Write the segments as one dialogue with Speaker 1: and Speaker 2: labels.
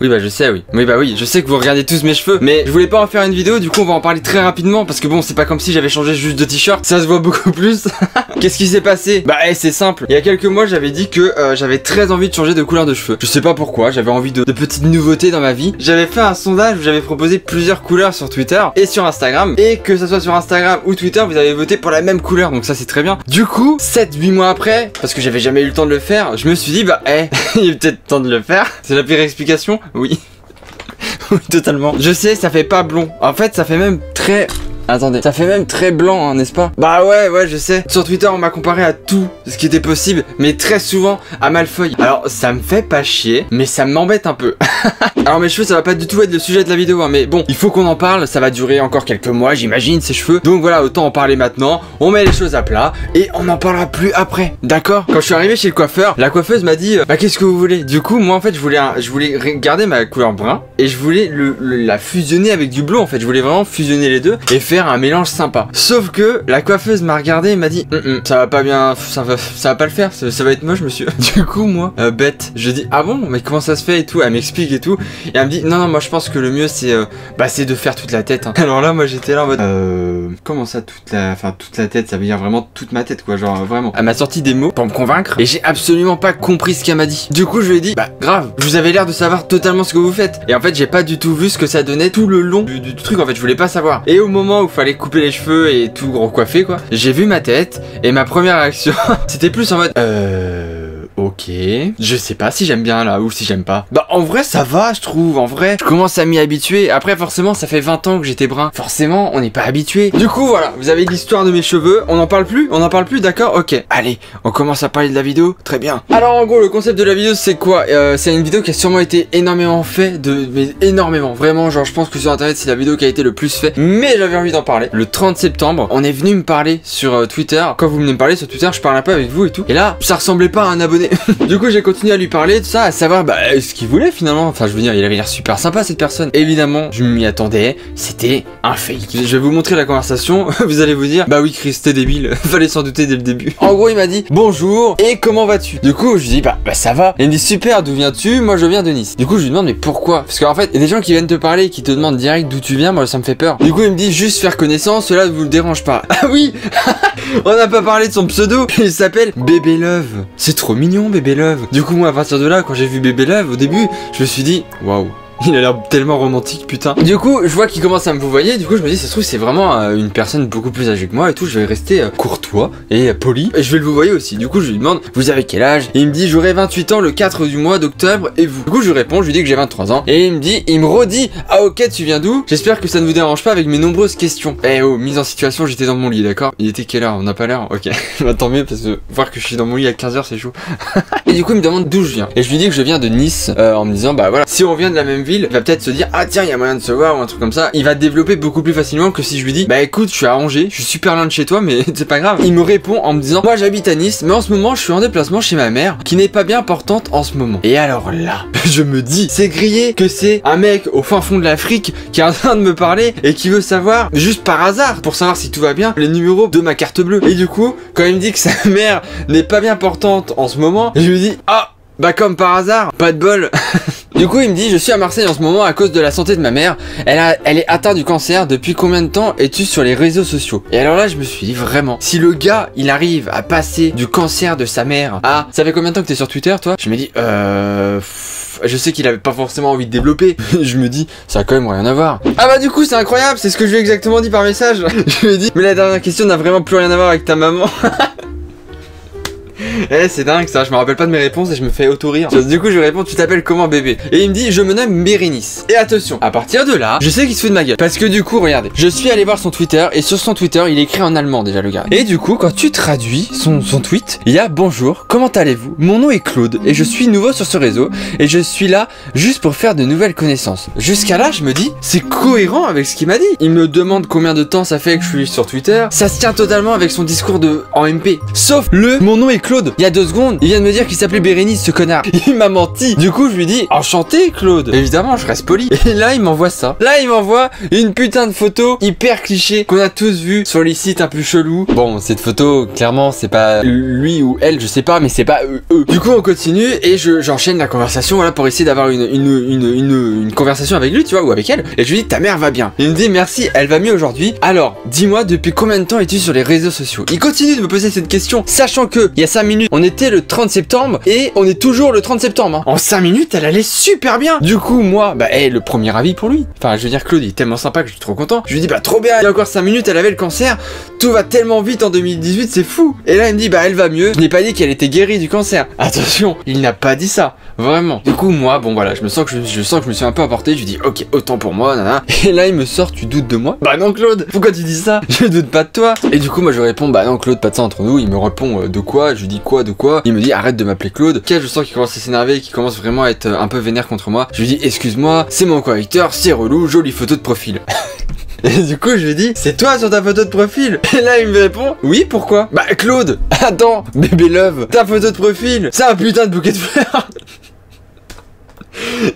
Speaker 1: Oui bah je sais, oui. Oui bah oui, je sais que vous regardez tous mes cheveux, mais je voulais pas en faire une vidéo, du coup on va en parler très rapidement, parce que bon, c'est pas comme si j'avais changé juste de t-shirt, ça se voit beaucoup plus. Qu'est-ce qui s'est passé? Bah c'est simple, il y a quelques mois j'avais dit que j'avais très envie de changer de couleur de cheveux. Je sais pas pourquoi, j'avais envie de petites nouveautés dans ma vie. J'avais fait un sondage où j'avais proposé plusieurs couleurs sur Twitter et sur Instagram, et que ça soit sur Instagram ou Twitter, vous avez voté pour la même couleur, donc ça c'est très bien. Du coup, 7-8 mois après, parce que j'avais jamais eu le temps de le faire, je me suis dit bah il est peut-être temps de le faire. C'est la pire explication? Oui. Oui, totalement. Je sais, ça fait pas blond. En fait, ça fait même très... Attendez, ça fait même très blanc, hein, n'est-ce pas? Bah ouais, je sais. Sur Twitter, on m'a comparé à tout ce qui était possible, mais très souvent à Malfoy. Alors, ça me fait pas chier, mais ça m'embête un peu. Alors, mes cheveux, ça va pas du tout être le sujet de la vidéo, hein, mais bon, il faut qu'on en parle. Ça va durer encore quelques mois, j'imagine, ces cheveux. Donc voilà, autant en parler maintenant. On met les choses à plat et on n'en parlera plus après. D'accord? Quand je suis arrivé chez le coiffeur, la coiffeuse m'a dit bah qu'est-ce que vous voulez? Du coup, moi en fait, je voulais garder ma couleur brun et je voulais la fusionner avec du blond. En fait, je voulais vraiment fusionner les deux et faire un mélange sympa. Sauf que la coiffeuse m'a regardé et m'a dit ça va pas bien, ça va pas le faire, ça va être moche monsieur. Du coup moi bête, je dis ah bon mais comment ça se fait et tout, elle m'explique et tout et elle me dit non moi je pense que le mieux c'est c'est de faire toute la tête hein. Alors là moi j'étais là en mode comment ça toute la tête, ça veut dire vraiment toute ma tête quoi, genre vraiment. Elle m'a sorti des mots pour me convaincre et j'ai absolument pas compris ce qu'elle m'a dit. Du coup je lui ai dit bah grave, vous avez l'air de savoir totalement ce que vous faites. Et en fait j'ai pas du tout vu ce que ça donnait tout le long du truc, en fait je voulais pas savoir. Et au moment où fallait couper les cheveux et tout recoiffer quoi, j'ai vu ma tête et ma première réaction c'était plus en mode ok, je sais pas si j'aime bien là ou si j'aime pas. Bah en vrai ça va je trouve, en vrai je commence à m'y habituer. Après forcément ça fait 20 ans que j'étais brun, forcément on n'est pas habitué. Du coup voilà, vous avez l'histoire de mes cheveux. On en parle plus, d'accord, ok. Allez, on commence à parler de la vidéo, très bien. Alors en gros le concept de la vidéo c'est quoi? C'est une vidéo qui a sûrement été énormément faite, mais énormément, vraiment genre je pense que sur internet c'est la vidéo qui a été le plus faite. Mais j'avais envie d'en parler. Le 30 septembre, on est venu me parler sur Twitter. Quand vous venez me parler sur Twitter, je parle un peu avec vous et tout. Et là, ça ressemblait pas à un abonné. Du coup, j'ai continué à lui parler de ça, à savoir ce qu'il voulait finalement. Enfin, je veux dire, il avait l'air super sympa cette personne. Évidemment, je m'y attendais. C'était un fake. Je vais vous montrer la conversation. Vous allez vous dire, bah oui, Chris, t'es débile. Fallait s'en douter dès le début. En gros, il m'a dit bonjour et comment vas-tu? Du coup, je lui dis bah ça va. Et il me dit super, d'où viens-tu? Moi, je viens de Nice. Du coup, je lui demande mais pourquoi? Parce qu'en fait, il y a des gens qui viennent te parler et qui te demandent direct d'où tu viens. Moi, ça me fait peur. Du coup, il me dit juste faire connaissance. Cela ne vous dérange pas? Ah oui. On n'a pas parlé de son pseudo. Il s'appelle Bébé Love. C'est trop mignon, Bébé Love. Du coup, moi, à partir de là, quand j'ai vu Bébé Love au début, je me suis dit waouh. Il a l'air tellement romantique, putain. Du coup, je vois qu'il commence à me vous voyez. Du coup, je me dis, ça se trouve, c'est vraiment une personne beaucoup plus âgée que moi et tout. Je vais rester courtois et poli. Et je vais le vous voyez aussi. Du coup, je lui demande, vous avez quel âge? Et il me dit, j'aurai 28 ans le 4 du mois d'octobre. Et vous? Du coup, je lui réponds, je lui dis que j'ai 23 ans. Et il me redit, ah ok, tu viens d'où? J'espère que ça ne vous dérange pas avec mes nombreuses questions. Eh oh, mise en situation, j'étais dans mon lit, d'accord? Il était quelle heure? On n'a pas l'air? Ok. Bah, tant mieux, parce que voir que je suis dans mon lit à 15h, c'est chaud. Et du coup, il me demande d'où je viens. Et je lui dis que je viens de Nice, en me disant, bah voilà, si on vient de la même ville, il va peut-être se dire ah tiens il y a moyen de se voir ou un truc comme ça. Il va développer beaucoup plus facilement que si je lui dis bah écoute je suis à Angers, je suis super loin de chez toi mais c'est pas grave. Il me répond en me disant moi j'habite à Nice mais en ce moment je suis en déplacement chez ma mère qui n'est pas bien portante en ce moment. Et alors là je me dis c'est grillé que c'est un mec au fin fond de l'Afrique qui est en train de me parler et qui veut savoir juste par hasard pour savoir si tout va bien les numéros de ma carte bleue. Et du coup quand il me dit que sa mère n'est pas bien portante en ce moment, je lui dis ah bah comme par hasard, pas de bol. Du coup il me dit je suis à Marseille en ce moment à cause de la santé de ma mère. Elle est atteinte du cancer. Depuis combien de temps es-tu sur les réseaux sociaux? Et alors là je me suis dit vraiment, si le gars il arrive à passer du cancer de sa mère à... Ça fait combien de temps que t'es sur Twitter toi? Je me dis je sais qu'il avait pas forcément envie de développer. Je me dis ça a quand même rien à voir. Ah bah du coup c'est incroyable, c'est ce que je lui ai exactement dit par message. Je lui ai dit mais la dernière question n'a vraiment plus rien à voir avec ta maman. Eh c'est dingue ça, je me rappelle pas de mes réponses et je me fais auto-rire. Du coup je lui réponds tu t'appelles comment bébé? Et il me dit je me nomme Bérénice. Et attention, à partir de là, je sais qu'il se fout de ma gueule. Parce que du coup regardez, je suis allé voir son Twitter et sur son Twitter il écrit en allemand déjà le gars. Et du coup quand tu traduis son tweet, il y a bonjour, comment allez-vous? Mon nom est Claude et je suis nouveau sur ce réseau et je suis là juste pour faire de nouvelles connaissances. Jusqu'à là je me dis c'est cohérent avec ce qu'il m'a dit. Il me demande combien de temps ça fait que je suis sur Twitter. Ça se tient totalement avec son discours en MP. Sauf mon nom est Claude Claude, il y a 2 secondes, il vient de me dire qu'il s'appelait Bérénice, ce connard. Il m'a menti. Du coup, je lui dis enchanté, Claude. Évidemment, je reste poli. Et là, il m'envoie ça. Là, il m'envoie une putain de photo hyper cliché qu'on a tous vu sur les sites un peu chelous. Bon, cette photo, clairement, c'est pas lui ou elle, je sais pas, mais c'est pas eux. Du coup, on continue et j'enchaîne la conversation, voilà, pour essayer d'avoir une conversation avec lui, tu vois, ou avec elle. Et je lui dis ta mère va bien. Il me dit merci, elle va mieux aujourd'hui. Alors, dis-moi, depuis combien de temps es-tu sur les réseaux sociaux? Il continue de me poser cette question, sachant que il y a 5 minutes, on était le 30 septembre et on est toujours le 30 septembre. Hein. En 5 minutes, elle allait super bien. Du coup, moi, bah, le premier avis pour lui. Enfin, je veux dire, Claude, il est tellement sympa que je suis trop content. Je lui dis, bah, trop bien, il y a encore 5 minutes, elle avait le cancer. Tout va tellement vite en 2018, c'est fou. Et là, il me dit, bah, elle va mieux. Je n'ai pas dit qu'elle était guérie du cancer. Attention, il n'a pas dit ça. Vraiment. Du coup, moi, bon, voilà, je sens que je me suis un peu emporté. Je lui dis, ok, autant pour moi, nana. Et là, il me sort, tu doutes de moi? Bah, non, Claude, pourquoi tu dis ça? Je doute pas de toi. Et du coup, moi, je réponds, bah, non, Claude, pas de ça entre nous. Il me répond, de quoi? Je lui dis, quoi, de quoi? Il me dit, arrête de m'appeler Claude. Ok, je sens qu'il commence à s'énerver, qu'il commence vraiment à être un peu vénère contre moi. Je lui dis, excuse-moi, c'est mon correcteur, c'est relou, jolie photo de profil. Et du coup, je lui dis, c'est toi sur ta photo de profil? Et là, il me répond, oui, pourquoi? Bah, Claude, attends, bébé love, ta photo de profil, c'est un putain de bouquet de fleurs.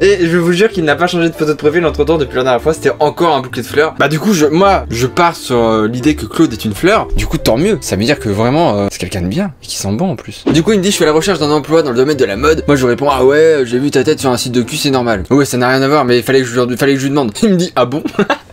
Speaker 1: Et je vous jure qu'il n'a pas changé de photo de profil entre temps depuis la dernière fois, c'était encore un bouquet de fleurs. Bah du coup je pars sur l'idée que Claude est une fleur. Du coup tant mieux, ça veut dire que vraiment c'est quelqu'un de bien et qui sent bon en plus. Du coup il me dit je fais la recherche d'un emploi dans le domaine de la mode. Moi je lui réponds ah ouais j'ai vu ta tête sur un site de cul, c'est normal. Ouais ça n'a rien à voir mais fallait que je lui demande. Il me dit ah bon?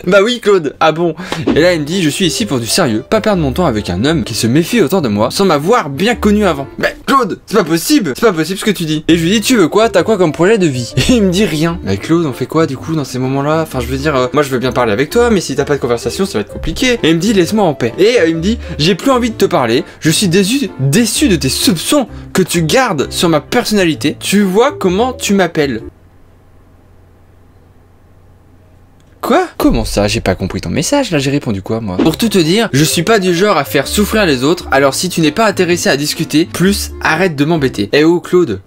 Speaker 1: Bah oui Claude, ah bon? Et là il me dit je suis ici pour du sérieux, pas perdre mon temps avec un homme qui se méfie autant de moi sans m'avoir bien connu avant. Mais Claude, c'est pas possible ce que tu dis. Et je lui dis tu veux quoi, t'as quoi comme projet de vie? Et il me dit rien. Mais Claude on fait quoi du coup dans ces moments là? Enfin je veux dire moi je veux bien parler avec toi mais si t'as pas de conversation ça va être compliqué. Et il me dit laisse-moi en paix. Et il me dit j'ai plus envie de te parler, je suis déçu de tes soupçons que tu gardes sur ma personnalité. Tu vois comment tu m'appelles? Quoi? Comment ça? J'ai pas compris ton message, là j'ai répondu quoi moi? Pour tout te dire, je suis pas du genre à faire souffrir les autres, alors si tu n'es pas intéressé à discuter, plus arrête de m'embêter. Eh oh Claude,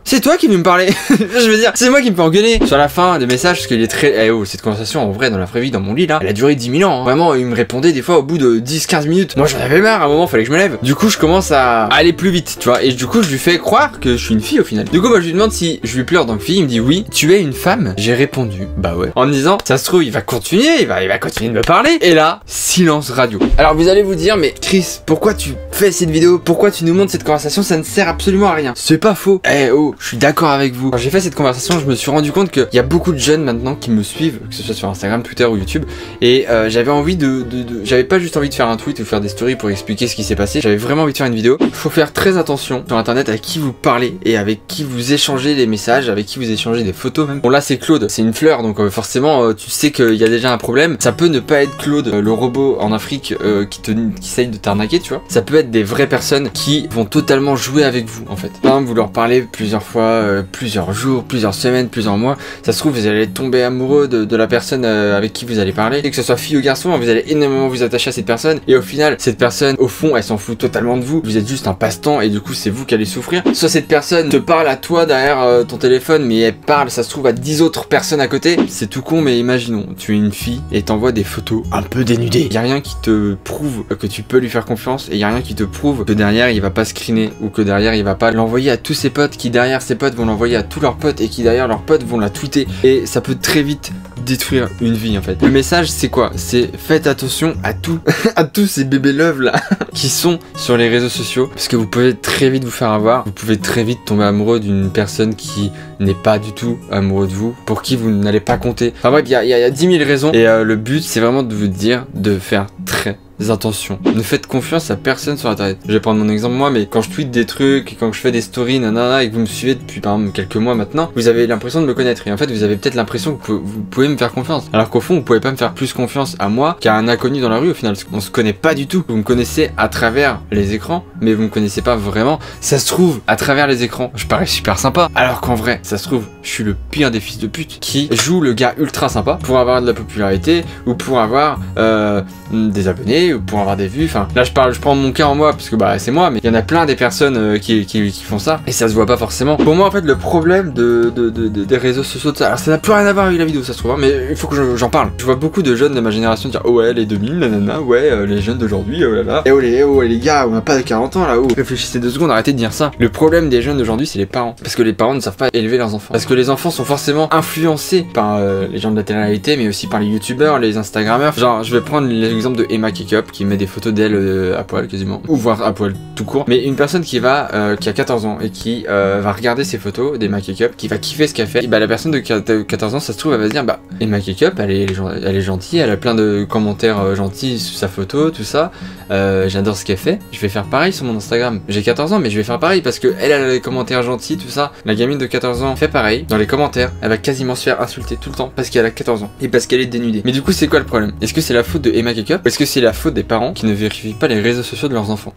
Speaker 1: c'est toi qui veux me parler? Je veux dire, c'est moi qui me fais engueuler. Sur la fin des messages, parce qu'il est très... Eh oh, cette conversation en vrai dans la vraie vie, dans mon lit là, elle a duré 10 000 ans. Hein. Vraiment, il me répondait des fois au bout de 10-15 minutes. Moi j'en avais marre, à un moment fallait que je me lève. Du coup je commence à aller plus vite, tu vois, et du coup je lui fais croire que je suis une fille au final. Du coup moi je lui demande si je lui pleure en tant que fille, il me dit oui, tu es une femme? J'ai répondu, bah ouais. En me disant, ça se trouve il va continuer, il va continuer de me parler. Et là, silence radio. Alors vous allez vous dire, mais Chris, pourquoi tu fais cette vidéo? Pourquoi tu nous montres cette conversation? Ça ne sert absolument à rien. C'est pas faux. Eh oh, je suis d'accord avec vous. Quand j'ai fait cette conversation, je me suis rendu compte qu'il y a beaucoup de jeunes maintenant qui me suivent, que ce soit sur Instagram, Twitter ou YouTube. Et j'avais envie j'avais pas juste envie de faire un tweet ou faire des stories pour expliquer ce qui s'est passé. J'avais vraiment envie de faire une vidéo. Faut faire très attention sur internet à qui vous parlez et avec qui vous échangez des messages, avec qui vous échangez des photos même. Bon là c'est Claude, c'est une fleur, donc forcément tu sais qu'il y a déjà un problème. Ça peut ne pas être Claude, le robot en Afrique qui essaye de t'arnaquer, tu vois. Ça peut être des vraies personnes qui vont totalement jouer avec vous en fait. Par exemple, vous leur parlez plusieurs fois, plusieurs jours, plusieurs semaines, plusieurs mois. Ça se trouve, vous allez tomber amoureux de la personne avec qui vous allez parler. Et que ce soit fille ou garçon, vous allez énormément vous attacher à cette personne. Et au final, cette personne, au fond, elle s'en fout totalement de vous. Vous êtes juste un passe-temps et du coup, c'est vous qui allez souffrir. Soit cette personne te parle à toi derrière ton téléphone, mais elle parle, ça se trouve, à 10 autres personnes à côté. C'est tout con, mais imaginons, tu es une fille et t'envoies des photos un peu dénudées. Y a rien qui te prouve que tu peux lui faire confiance et y a rien qui te prouve que derrière il va pas screener ou que derrière il va pas l'envoyer à tous ses potes qui derrière ses potes vont l'envoyer à tous leurs potes et qui derrière leurs potes vont la tweeter et ça peut très vite détruire une vie en fait. Le message c'est quoi? C'est faites attention à tout à tous ces bébés love là qui sont sur les réseaux sociaux parce que vous pouvez très vite vous faire avoir, vous pouvez très vite tomber amoureux d'une personne qui n'est pas du tout amoureux de vous, pour qui vous n'allez pas compter. Enfin bref, il y a 10 000 raisons et le but c'est vraiment de vous dire de faire très attention. Ne faites confiance à personne sur internet. Je vais prendre mon exemple moi, mais quand je tweete des trucs, et quand je fais des stories, nanana, et que vous me suivez depuis par exemple quelques mois maintenant, vous avez l'impression de me connaître. Et en fait, vous avez peut-être l'impression que vous pouvez me faire confiance. Alors qu'au fond, vous pouvez pas me faire plus confiance à moi qu'à un inconnu dans la rue au final. Parce qu'on se connaît pas du tout. Vous me connaissez à travers les écrans, mais vous me connaissez pas vraiment. Ça se trouve, à travers les écrans, je parais super sympa. Alors qu'en vrai, ça se trouve, je suis le pire des fils de pute qui joue le gars ultra sympa pour avoir de la popularité ou pour avoir des abonnés parler, ou pour avoir des vues. Enfin, là je prends mon cas en moi parce que bah c'est moi, mais il y en a plein des personnes qui font ça et ça se voit pas forcément. Pour moi en fait le problème des réseaux sociaux, alors ça n'a plus rien à voir avec la vidéo ça se trouve, hein, mais il faut que j'en parle. Je vois beaucoup de jeunes de ma génération dire oh ouais les 2000 nanana, ouais les jeunes d'aujourd'hui oh là là. Et oh les gars, on n'a pas de 40 ans là-haut. Réfléchissez 2 secondes, arrêtez de dire ça. Le problème des jeunes d'aujourd'hui c'est les parents, parce que les parents ne savent pas élever leurs enfants. Parce que les enfants sont forcément influencés par les gens de la télé-réalité, mais aussi par les youtubeurs, les instagrammeurs. Genre je vais prendre l'exemple de Emma Kekop qui met des photos d'elle à poil quasiment, ou voire à poil tout court. Mais une personne qui a 14 ans et qui va regarder ces photos d'Emma Kekop, qui va kiffer ce qu'elle fait, et bah la personne de 14 ans ça se trouve elle va se dire bah Emma Kekop elle est gentille, elle a plein de commentaires gentils sur sa photo, tout ça, j'adore ce qu'elle fait, je vais faire pareil sur mon Instagram. J'ai 14 ans mais je vais faire pareil parce que elle a les commentaires gentils, tout ça. La gamine de 14 ans fait pareil dans les commentaires, elle va quasiment se faire insulter tout le temps parce qu'elle a 14 ans et parce qu'elle est dénudée. Mais du coup c'est quoi le problème? Est-ce que c'est la faute de Emma Kekop ou est-ce que c'est la faute des parents qui ne vérifient pas les réseaux sociaux de leurs enfants?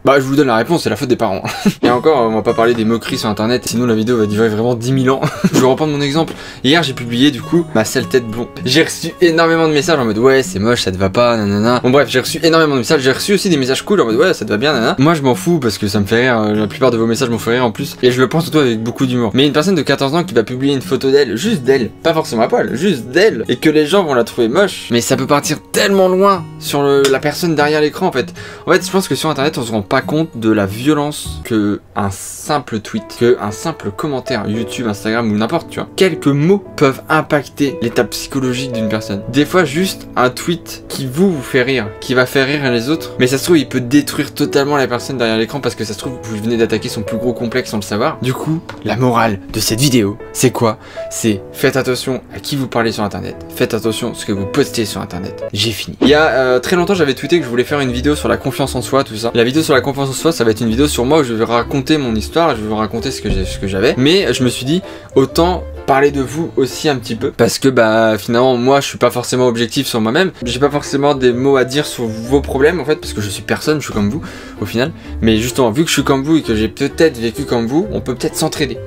Speaker 1: Bah je vous donne la réponse, c'est la faute des parents. Et encore, on va pas parler des moqueries sur internet, sinon la vidéo va durer vraiment 10 000 ans. Je vais reprendre mon exemple. Hier j'ai publié du coup ma sale tête blonde. J'ai reçu énormément de messages en mode ouais c'est moche, ça te va pas, nanana. Bon bref, j'ai reçu énormément de messages, j'ai reçu aussi des messages cool en mode ouais ça te va bien, nanana. Moi je m'en fous parce que ça me fait rire, la plupart de vos messages m'ont fait rire en plus. Et je le prends surtout avec beaucoup d'humour. Mais une personne de 14 ans qui va publier une photo d'elle, juste d'elle, pas forcément à poil, juste d'elle, et que les gens vont la trouver moche, mais ça peut partir tellement loin sur la personne derrière l'écran en fait. En fait je pense que sur internet on se rend pas compte de la violence que un simple tweet, que un simple commentaire YouTube, Instagram ou n'importe, tu vois. Quelques mots peuvent impacter l'état psychologique d'une personne. Des fois juste un tweet qui vous fait rire, qui va faire rire les autres, mais ça se trouve il peut détruire totalement la personne derrière l'écran parce que ça se trouve vous venez d'attaquer son plus gros complexe sans le savoir. Du coup, la morale de cette vidéo, c'est quoi? C'est faites attention à qui vous parlez sur internet, faites attention à ce que vous postez sur internet. J'ai fini. Il y a très longtemps j'avais tweeté que je voulais faire une vidéo sur la confiance en soi, tout ça. La vidéo sur la confiance en soi, ça va être une vidéo sur moi où je vais raconter mon histoire, je vais vous raconter ce que j'avais, mais je me suis dit autant parler de vous aussi un petit peu parce que bah finalement moi je suis pas forcément objectif sur moi-même, j'ai pas forcément des mots à dire sur vos problèmes en fait parce que je suis personne, je suis comme vous au final, mais justement vu que je suis comme vous et que j'ai peut-être vécu comme vous, on peut peut-être s'entraider.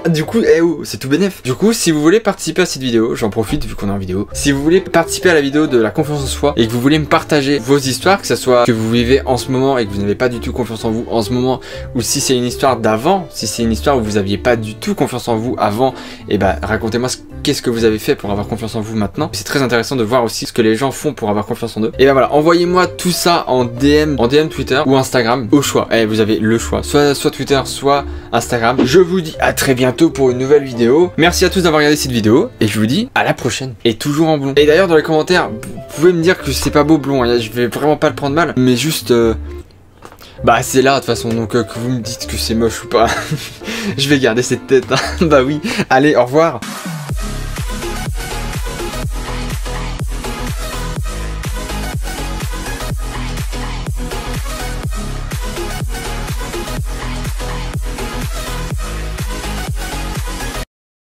Speaker 1: Du coup c'est tout bénef. Du coup si vous voulez participer à cette vidéo, j'en profite vu qu'on est en vidéo, si vous voulez participer à la vidéo de la confiance en soi et que vous voulez me partager vos histoires, que ça soit que vous vivez en ce moment et que vous n'avez pas du tout confiance en vous en ce moment, ou si c'est une histoire d'avant, si c'est une histoire où vous aviez pas du tout confiance en vous avant, et bah racontez-moi qu'est-ce que vous avez fait pour avoir confiance en vous maintenant. C'est très intéressant de voir aussi ce que les gens font pour avoir confiance en eux. Et ben voilà, envoyez-moi tout ça en DM Twitter ou Instagram, au choix. Et vous avez le choix, soit Twitter, soit Instagram. Je vous dis à très bientôt pour une nouvelle vidéo. Merci à tous d'avoir regardé cette vidéo et je vous dis à la prochaine. Et toujours en blond. Et d'ailleurs dans les commentaires, vous pouvez me dire que c'est pas beau blond, hein. Je vais vraiment pas le prendre mal, mais juste bah c'est là de toute façon, donc que vous me dites que c'est moche ou pas. Je vais garder cette tête, hein. Bah oui, allez, au revoir.